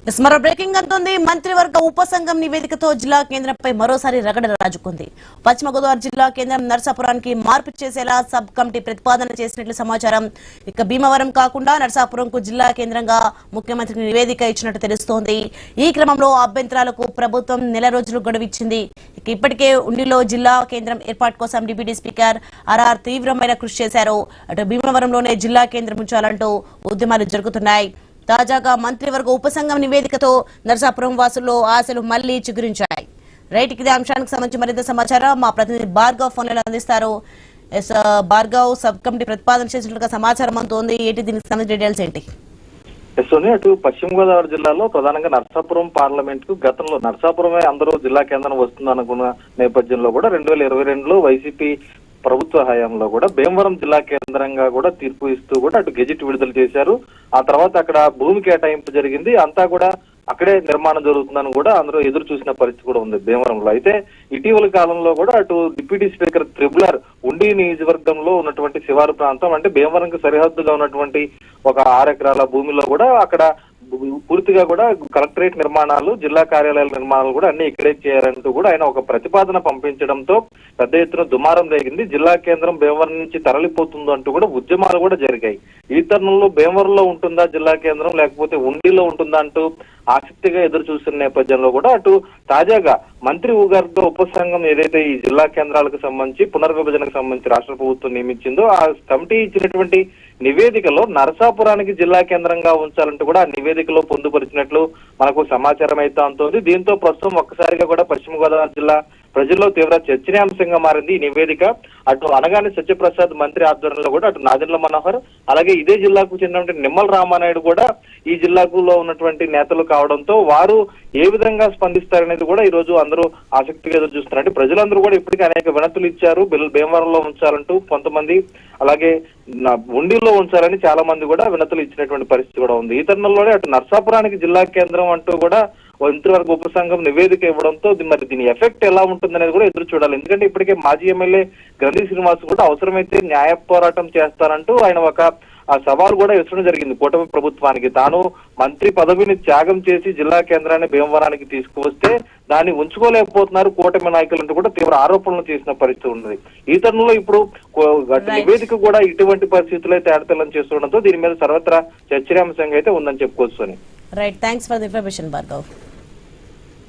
మరో బ్రేకింగ్ అంటుంది. మంత్రివర్గ ఉపసంఘం నివేదికతో జిల్లా కేంద్రంపై మరోసారి రగడ రాజుకుంది. పశ్చిమ గోదావరి జిల్లా కేంద్రం నర్సాపురానికి మార్పు చేసేలా సబ్ కమిటీ ప్రతిపాదన చేసినట్లు సమాచారం. ఇక భీమవరం కాకుండా నర్సాపురంకు జిల్లా కేంద్రంగా ముఖ్యమంత్రికి నివేదిక ఇచ్చినట్టు తెలుస్తోంది. ఈ క్రమంలో అభ్యంతరాలకు ప్రభుత్వం నెల రోజులు గడువిచ్చింది. ఇక ఇప్పటికే ఉండిలో జిల్లా కేంద్రం ఏర్పాటు కోసం డిప్యూటీ స్పీకర్ ఆర్ఆర్ తీవ్రమైన కృషి చేశారు. అటు భీమవరంలోనే జిల్లా కేంద్రం ఉంచాలంటూ ఉద్యమాలు జరుగుతున్నాయి. తాజాగా మంత్రివర్గ ఉపసంఘం నివేదికతో నర్సాపురం వాసుల్లో ఆశలు మళ్లీ చిగురించాయి. రైట్, ఇదే అంశానికి సంబంధించి మరింత సమాచారం మా ప్రతినిధి భార్గవ్ ఫోన్లో అందిస్తారు. భార్గవ్, సబ్ కమిటీ ప్రతిపాదన చేసినట్లుగా సమాచారం అందుతోంది. ఏంటి దీనికి సంబంధించిన డీటెయిల్స్ ఏంటి? అటు పశ్చిమ గోదావరి జిల్లాలో ప్రధానంగా నర్సాపురం పార్లమెంట్ కు గతంలో నర్సాపురమే అందరూ జిల్లా కేంద్రం వస్తుందనుకున్న నేపథ్యంలో కూడా 2022లో వైసీపీ ప్రభుత్వ హయాంలో కూడా భీమవరం జిల్లా కేంద్రంగా కూడా తీర్పు ఇస్తూ కూడా అటు గెజిట్ విడుదల చేశారు. ఆ తర్వాత అక్కడ భూమి కేటాయింపు జరిగింది. అంతా కూడా అక్కడే నిర్మాణం జరుగుతుందని కూడా అందరూ ఎదురు చూసిన పరిస్థితి కూడా ఉంది భీమవరంలో. అయితే ఇటీవల కాలంలో కూడా అటు డిప్యూటీ స్పీకర్ త్రిబులర్ ఉండి నియోజకవర్గంలో ఉన్నటువంటి శివారు ప్రాంతం అంటే భీమవరంకి సరిహద్దుగా ఉన్నటువంటి ఒక 6 ఎకరాల భూమిలో కూడా అక్కడ పూర్తిగా కూడా కలెక్టరేట్ నిర్మాణాలు, జిల్లా కార్యాలయాల నిర్మాణాలు కూడా అన్ని ఇక్కడే చేయాలంటూ కూడా ఆయన ఒక ప్రతిపాదన పంపించడంతో పెద్ద ఎత్తున దుమారం రేగింది. జిల్లా కేంద్రం భీమవరం నుంచి తరలిపోతుందో అంటూ కూడా ఉద్యమాలు కూడా జరిగాయి. ఈ తరుణంలో భీమవరంలో ఉంటుందా జిల్లా కేంద్రం లేకపోతే ఉండిలో ఉంటుందా అంటూ ఆసక్తిగా ఎదురు చూస్తున్న నేపథ్యంలో కూడా అటు తాజాగా మంత్రి వర్గ ఉపసంఘం ఏదైతే ఈ జిల్లా కేంద్రాలకు సంబంధించి పునర్విభజనకు సంబంధించి రాష్ట్ర ప్రభుత్వం నియమించిందో ఆ కమిటీ ఇచ్చినటువంటి నివేదికలో నరసాపురానికి జిల్లా కేంద్రంగా ఉంచాలంటూ కూడా ఆ నివేదికలో పొందుపరిచినట్లు మనకు సమాచారం అయితే అందుతోంది. దీంతో ప్రస్తుతం ఒక్కసారిగా కూడా పశ్చిమ గోదావరి జిల్లా ప్రజల్లో తీవ్ర చర్చనీయాంశంగా మారింది ఈ నివేదిక. అటు అనగానే సత్యప్రసాద్ మంత్రి ఆధ్వర్యంలో కూడా అటు నాదెండ్ల మనోహర్ అలాగే ఇదే జిల్లాకు చెందినటువంటి నిమ్మల రామానాయుడు కూడా ఈ జిల్లాకులో ఉన్నటువంటి నేతలు కావడంతో వారు ఏ విధంగా స్పందిస్తారనేది కూడా ఈ రోజు అందరూ ఆసక్తిగా ఎదురు చూస్తున్నారు. అంటే ప్రజలందరూ కూడా ఇప్పటికీ అనేక వినతులు ఇచ్చారు. భీమవరంలో ఉంచాలంటూ కొంతమంది, అలాగే ఉండిలో ఉంచాలని చాలా మంది కూడా వినతులు ఇచ్చినటువంటి పరిస్థితి కూడా ఉంది. ఈ తరుణంలోనే అటు నర్సాపురానికి జిల్లా కేంద్రం అంటూ కూడా మంత్రివర్గ ఉపసంఘం నివేదిక ఇవ్వడంతో మరి దీని ఎఫెక్ట్ ఎలా ఉంటుందనేది కూడా ఎదురు చూడాలి. ఎందుకంటే ఇప్పటికే మాజీ ఎమ్మెల్యే గ్రంథి శ్రీనివాస్ కూడా అవసరమైతే న్యాయ పోరాటం చేస్తారంటూ ఆయన ఒక సవాల్ కూడా విసరడం జరిగింది కూటమి ప్రభుత్వానికి. తాను మంత్రి పదవిని త్యాగం చేసి జిల్లా కేంద్రాన్ని భీమవరానికి తీసుకువస్తే దాన్ని ఉంచుకోలేకపోతున్నారు కూటమి నాయకులంటూ కూడా తీవ్ర ఆరోపణలు చేసిన పరిస్థితి ఉన్నది. ఈ తరుణంలో ఇప్పుడు నివేదిక కూడా ఇటువంటి పరిస్థితుల్లో తేడతెల్లం చేస్తుండడంతో దీని మీద సర్వత్రా చర్చనీయాంశంగా అయితే ఉందని చెప్పుకోవచ్చు. Right, thanks for the information Bhargav.